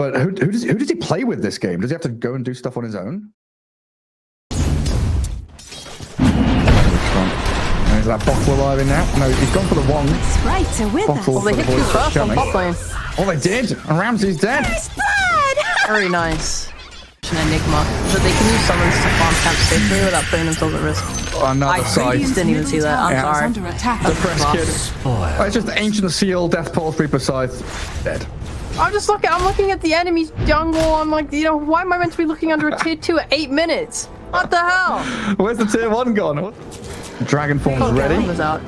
But who does he play with this game? Does he have to go and do stuff on his own? Is that bottle alive in now? No, he's gone for the one. That's right, so with Bottle us. for They the hit you voice first on coming. top lane. Oh, they did. And Ramsey's dead. Very nice. An enigma. So they can use summons to farm camp safely without putting themselves at risk. Another I side. didn't even see that. I'm Yeah. sorry. Under attack. Depressed kid. Oh, it's just Ancient Seal, Death Pulse, Reaper Scythe, dead. I'm looking at the enemy's jungle. I'm like, you know, why am I meant to be looking under a tier 2 at 8 minutes? What the hell? Where's the tier 1 gone? Dragon form's ready. Was out.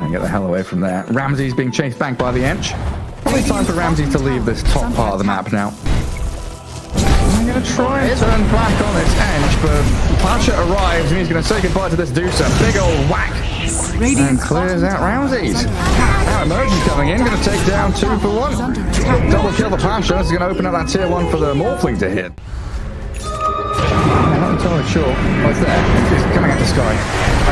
And get the hell away from there. Ramsey's being chased back by the Ench. Probably time for Ramsey to leave this top part of the map now. I'm going to try and turn back on this Ench, but Pasha arrives and he's going to say goodbye to this Deucer. Big old whack. And clears out Ramsey's. Now Emergence coming in, going to take down 2 for 1. Double kill for Pasha. This is going to open up that tier 1 for the Morphling to hit. I'm not entirely sure. Oh, it's there. He's coming out the sky.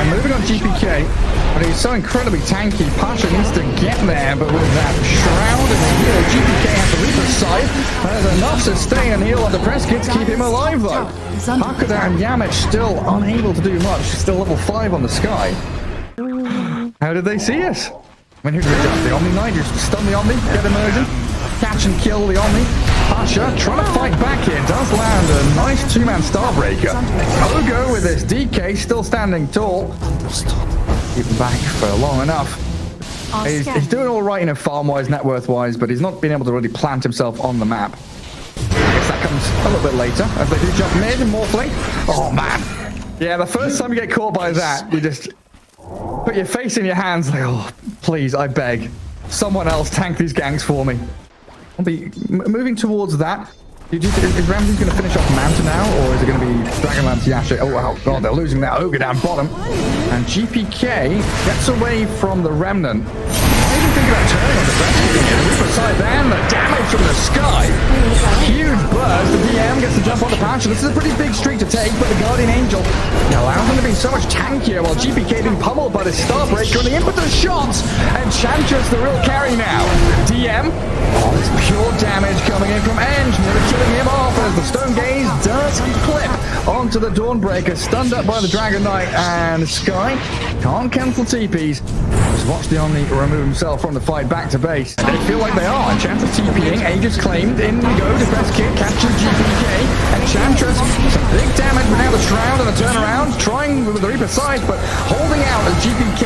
And moving on GPK, but he's so incredibly tanky. Pasha needs to get there, but with that shroud and the heal, GPK has the Reaper's side. There's enough sustain and heal on the press kit to keep him alive, though. Hakuda and Yamich still unable to do much. Still level 5 on the sky. How did they see us? I mean, who did we jump? The Omni Knight? You stun the Omni, get immersion, catch and kill the Omni. Pasha trying to fight back here, does land a nice 2-man Starbreaker. Ogo with this DK still standing tall. Keep him back for long enough. He's doing all right, farm-wise, net worth-wise, but he's not been able to really plant himself on the map. I guess that comes a little bit later as they do jump mid and Morphling. Oh man, yeah, the first time you get caught by that, you just put your face in your hands like, oh, please, I beg, someone else tank these ganks for me. I'll be moving towards that. Is Ramsey going to finish off Manta now, or is it going to be Dragonlance Yasha? Oh, wow, God, they're losing that Ogre down bottom. And GPK gets away from the Remnant. I even think about turning on the rescue here. The Reaper side and the damage from the sky. Huge burst. The DM gets to jump on the Pasha. This is a pretty big streak to take, but the Guardian Angel allows him to be so much tankier while GPK being pummeled by the Starbreaker and the impetus shots. And Chantress, the real carry now. DM. Oh, this pure damage coming in from Eng. Nearly killing him off as the Stone Gaze does clip onto the Dawnbreaker. Stunned up by the Dragon Knight and Sky. Can't cancel TPs. Just watch the Omni remove himself from the fight back to base. They feel like they are. Chantress TPing. Aegis claimed. In we go. Depressed Kid captures GPK. And Chantress, some big damage, but now the Shroud and the turnaround. Trying with the Reaper side, but holding out as GPK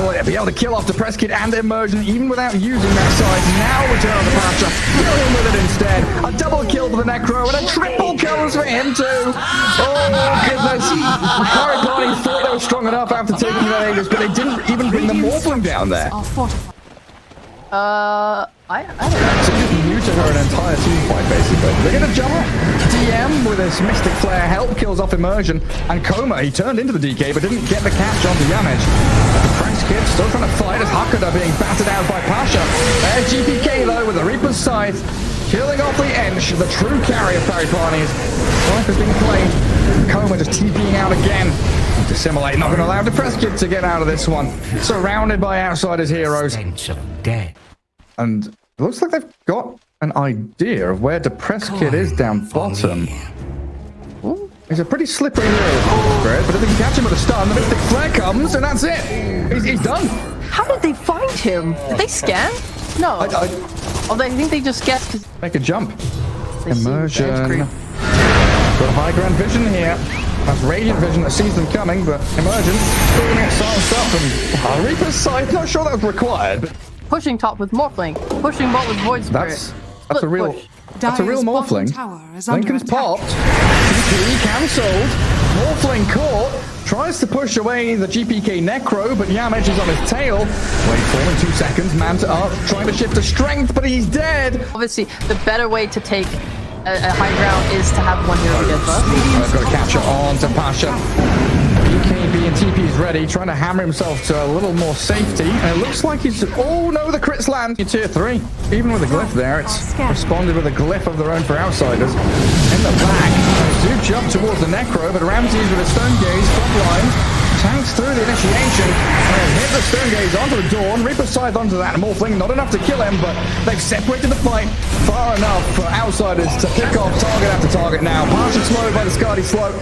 will be able to kill off Depressed Kid and Immersion even without using that side. Now return on the Pasha. Kill him with it instead. A double kill for the Necro and a triple kills for him too. Oh goodness. PARI PARNI thought they were strong enough after taking that Aegis, but they didn't even bring the Morphling down there. I don't know. So just muted her an entire team fight, basically. They're going to jump. DM with his Mystic Flare help kills off Immersion. And Coma, he turned into the DK, but didn't get the catch onto Yamage. The French kid still trying to fight as Hakuda being battered out by Pasha. There's GPK, though, with the Reaper's Scythe. Killing off the Ench, the true carry of PARI PARNI's life has been claimed. Coma just TPing out again. Dissimulate, not going to allow Depressed Kid to get out of this one. Surrounded by Outsiders heroes. And it looks like they've got an idea of where Depressed Kid is down bottom. Ooh, he's a pretty slippery little spread, but if they can catch him with a stun, the Mystic Flare comes, and that's it. He's done. How did they find him? Did they scan? No. Oh, they think they just guessed because make a jump. Immersion. Got high ground vision here. That's Radiant Vision that sees them coming, but Immersion still going to get silenced up. And Reaper's Scythe, not sure that was required. But pushing top with Morphling, pushing bot with Void Spirit. That's a real Morphling. Lincoln's popped. TP cancelled. Morphling caught. Tries to push away the GPK Necro, but Yamage is on his tail. Wait for him in 2 seconds. Manta up, trying to shift to strength, but he's dead. Obviously, the better way to take a high ground is to have one hero get first. I've got to catch her on to Pasha. BKB and TP is ready, trying to hammer himself to a little more safety. And it looks like he's... Oh no, the crits land in tier 3. Even with the glyph there, it's responded with a glyph of their own for Outsiders. In the back, they do jump towards the Necro, but Ramsey's with a Stone Gaze, front line. Tanks through the initiation. And hit the stone gaze onto the Dawn. Reaper scythe onto that Morphling. Not enough to kill him, but they've separated the fight far enough for Outsiders to pick off target after target now. Partially slowed by the Skadi slow.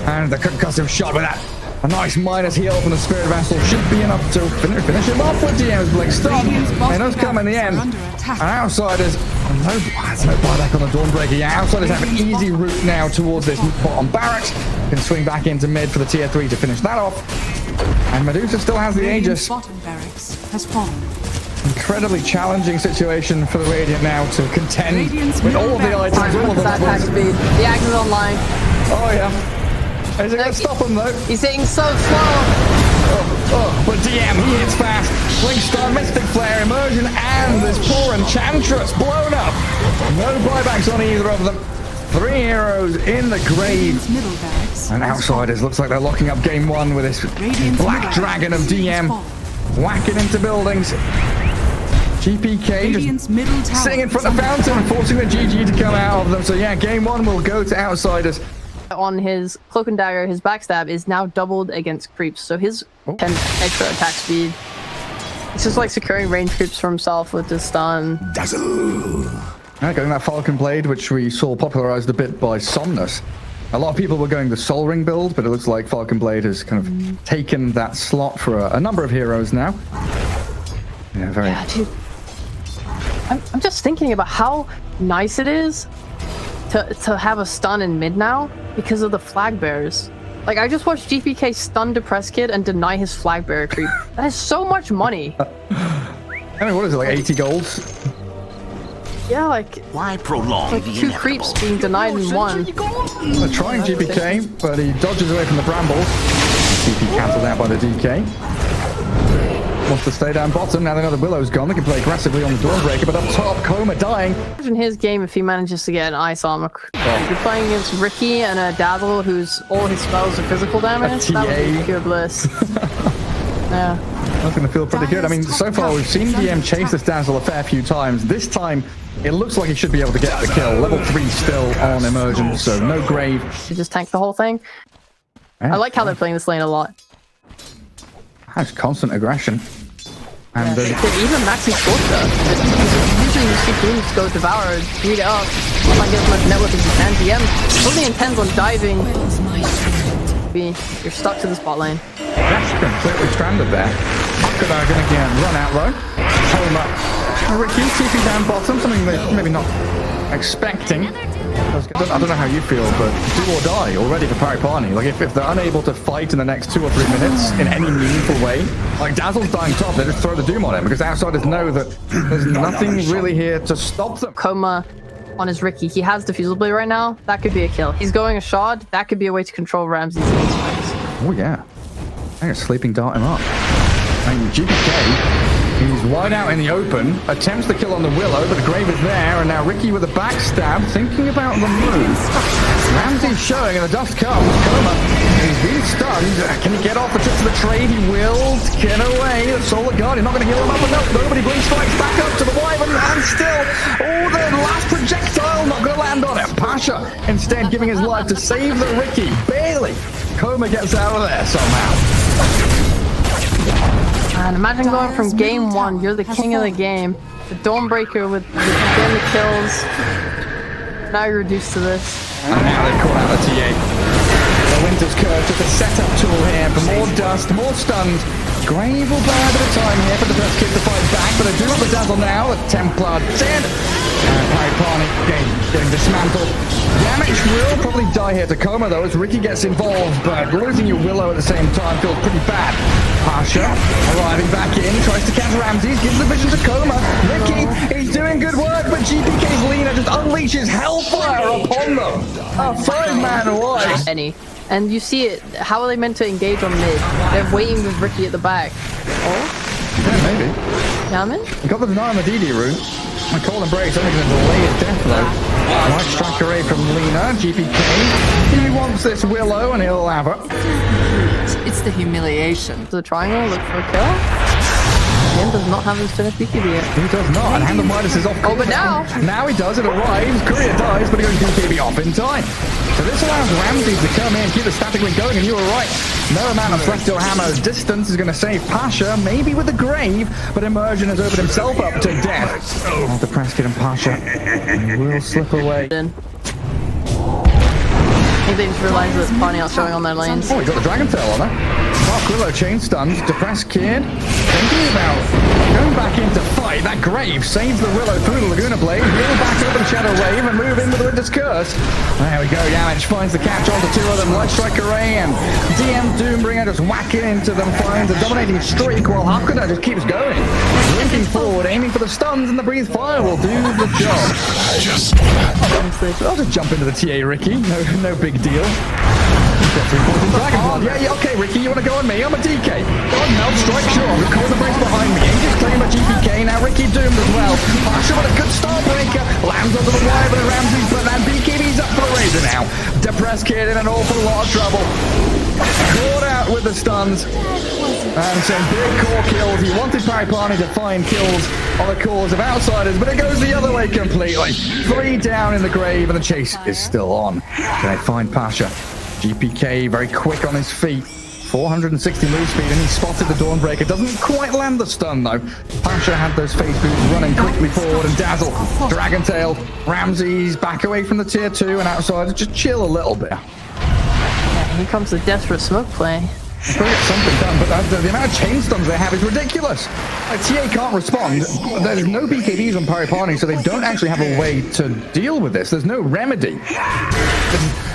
And the concussive shot with that. A nice minus heal from the Spirit Vessel should be enough to finish him off with DM's Blink Stun. It does come in the end. And Outsiders, there's no buyback on the Dawnbreaker. Yeah, Outsiders have an easy route now towards this bottom barracks. Can swing back into mid for the tier 3 to finish that off. And Medusa still has the Aegis. Bottom barracks has fallen. Incredibly challenging situation for the Radiant now to contend with all of the items, all of the levels. The Axe is online. Oh yeah. Is it going to stop him though? He's hitting so slow. But DM, he hits fast. Blink Star, Mystic Flare, Immersion, and this poor Enchantress blown up. No buybacks on either of them. 3 heroes in the grave. And Outsiders looks like they're locking up game 1 with this Black Dragon of DM. Whacking into buildings. GPK just sitting in front of Fountain and forcing the GG to come out of them. So yeah, game 1 will go to Outsiders. On his Cloak and Dagger, his backstab is now doubled against creeps, so his 10 extra attack speed. It's just like securing range creeps for himself with the stun. Dazzle. Getting that Falcon Blade, which we saw popularized a bit by Somnus. A lot of people were going the Soul Ring build, but it looks like Falcon Blade has kind of taken that slot for a number of heroes now. Yeah, very. Yeah, dude. I'm just thinking about how nice it is to have a stun in mid now because of the flag bearers. Like, I just watched GPK stun Depressed Kid and deny his flag bearer creep. That is so much money. I mean, what is it, like 80 golds? Yeah, like, why prolong like 2 creeps being denied in 1. They're trying GPK, but he dodges away from the brambles. GP cancelled out by the DK. Wants to stay down bottom. Now they know the Willow's gone. They can play aggressively on the Dawnbreaker, but up top, Coma dying. Imagine his game if he manages to get an Ice Armor. You're playing against Ricky and a Dazzle whose all his spells are physical damage. That would be pure bliss. Yeah. That's going to feel pretty good. I mean, so far we've seen DM chase this Dazzle a fair few times. This time, it looks like he should be able to get the kill. Level 3 still on Immersion, so no grave. You just tank the whole thing. Yeah. I like how they're playing this lane a lot. Has constant aggression. And even maxing Scorcher. Usually you see teams go Devour, beat it up, try and get as much network as you can. DM totally intends on diving. You're stuck to the spot lane. That's completely stranded there. Good are going to get run out though. Home up. Ricky, TP down bottom, something they're maybe not expecting. I don't know how you feel, but do or die already for PARI PARNI. Like, if they're unable to fight in the next 2 or 3 minutes in any meaningful way, like Dazzle's dying top, they just throw the Doom on him because Outsiders know that there's nothing really here to stop them. Coma on his Ricky. He has Diffusal Blade right now. That could be a kill. He's going a shard. That could be a way to control Ramsey's space. Oh, yeah. They're sleeping dart him up. I mean, GPK. He's wide out in the open, attempts the kill on the Willow, but the grave is there, and now Ricky with a backstab, thinking about the move. Ramsey's showing, and the dust comes. Coma, he's been stunned. Can he get off the trip to the trade? He will. Get away. The Solar Guardian not going to heal him up, but no, nobody Blink Strikes back up to the Wyvern, and still, the last projectile not going to land on him. Pasha instead giving his life to save the Ricky. Barely. Coma gets out of there somehow. And imagine going from game 1, you're the king of the game, the Dawnbreaker with getting the kills. Now you're reduced to this. And now they've called out the TA. The Winter's Curse with a setup tool here for more dust, more stuns. Grave will buy a bit of time here for the first kid to fight back, but they do have the Dazzle now. The Templar dead. And PARI PARNI getting dismantled. Damage will probably die here to Coma though as Ricky gets involved, but losing your Willow at the same time feels pretty bad. Pasha arriving back in, tries to catch Ramses, gives the vision to Coma. Ricky, he's doing good work, but GPK's Lena just unleashes hellfire upon them. A 5-man wide. And you see it, how are they meant to engage on mid? They're waiting with Ricky at the back. Oh? Yeah, maybe. Yaman? He got the deny on the DD route. My Cold Embrace only going to delay his death though. Nice strike array from Lena. GPK. He wants this Willow and he'll have her. It's the humiliation. The triangle, look for a kill. Ian does not have his finished BKB yet. He does not, and Hand of Midas is off. Oh, but now he does, it arrives, Courier dies, but he goes BKB off in time. So this allows Ramsey to come in, keep the static link going, and you were right. No amount of Celestial Hammer distance is going to save Pasha, maybe with the Grave, but Immersion has opened himself up to death. Oh, the Press Kid and Pasha will slip away. I think they just realized that Parney not showing on their lanes. Oh, he got the Dragon Tail on her. Mark Willow chain stuns, Depressed Kid thinking about going back into fight. That Grave saves the Willow through the Laguna Blade, heal back over the Shadow Wave and move in with the Winter's Curse. There we go, Yamich finds the catch onto two of them, Light Strike Array and DM Doombringer just whacking into them, finds a dominating streak while Hakuda just keeps going. Linking forward, aiming for the stuns, and the Breathe Fire will do the job. I'll just jump into the TA, Ricky, no big deal. Yeah, okay, Ricky, you want to go on me? I'm a DK. Go on, Melt Strike, sure. Record the breaks behind me. Aegis claim a GPK. Now Ricky doomed as well. Pasha with a good Starbreaker. Lands onto the wire, but Ramsey's but then BKB's up for the Razor now. Depressed Kid in an awful lot of trouble. Caught out with the stuns. And some big core kills. He wanted PARI PARNI to find kills on the cores of Outsiders, but it goes the other way completely. 3 down in the Grave, and the chase is still on. Can they find Pasha? GPK very quick on his feet. 460 move speed, and he spotted the Dawnbreaker. Doesn't quite land the stun, though. Pasha had those phase boots running quickly forward, and Dazzle, Dragon Tail, Ramsey's back away from the tier 2, and Outsiders just chill a little bit. Yeah, here comes the desperate smoke play. Trying to get something done, but the amount of chain stuns they have is ridiculous. TA can't respond. There's no BKBs on PARI PARNI, so they don't actually have a way to deal with this. There's no remedy.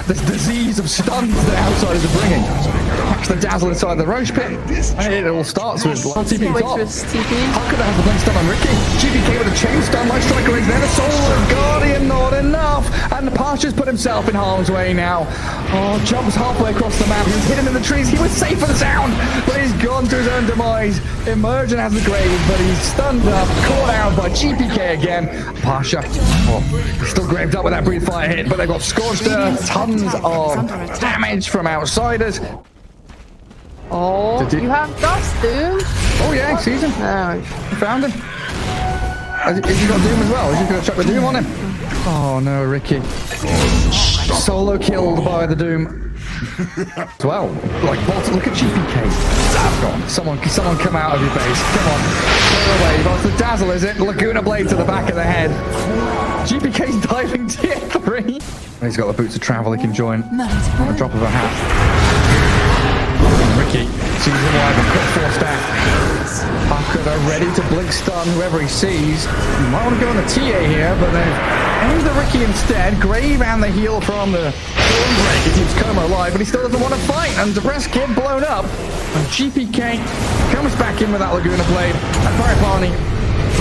This disease of stuns that Outsiders are bringing. Catch the Dazzle inside the Roche Pit. And it all starts with TP top. Hakuda has the blink stun on Ricky. GPK with a chain stun, Light Strike Array. Then a Solar Guardian, not enough. And Pasha's put himself in harm's way now. Oh, jumps halfway across the map. He was hidden in the trees. He was safe and sound, but he's gone to his own demise. Immersion has the Grave, but he's stunned up, caught out by GPK again. Pasha, still graved up with that Breathe Fire hit, but they've got Scorched Earth, tons of damage from Outsiders. Oh, you have Dust, Doom. Oh yeah, sees him. No. You found him. Has he got Doom as well? Is he going to chuck the Doom on him? Oh no, Ricky. Solo killed by the Doom. Well, like, look at GPK. Go on, someone come out of your base. Come on. Clear away. That's the Dazzle, is it? Laguna Blade to the back of the head. GPK's diving tier 3. He's got the boots of travel, he can join on the drop of a hat. Ricky sees the wide and quick 4-stack. Hakuda ready to blink stun whoever he sees. You might want to go on the TA here, but they've aimed the Ricky instead. Grave and the heal from the Dawnbreaker keeps Coma alive, but he still doesn't want to fight. And Depressed Kid blown up. And GPK comes back in with that Laguna Blade. And PARI PARNI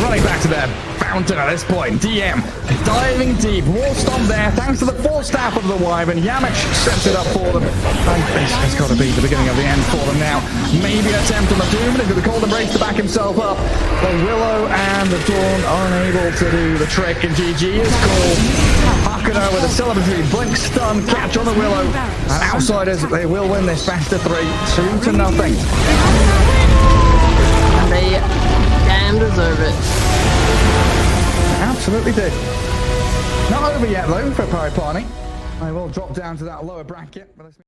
running back to their fountain at this point. DM diving deep. Wall stomp there thanks to the 4-staff of the Wyvern. Yamich sets it up for them. And this has got to be the beginning of the end for them now. Maybe an attempt on the Doom, and he's going to call the Embrace to back himself up. The Willow and the Dawn unable to do the trick, and GG is called. Hakuda with a celebratory blink stun catch on the Willow. And Outsiders, they will win this best of 3, 2-0. And they damn deserve it. Absolutely did. Not over yet though for PARI PARNI. I will drop down to that lower bracket. But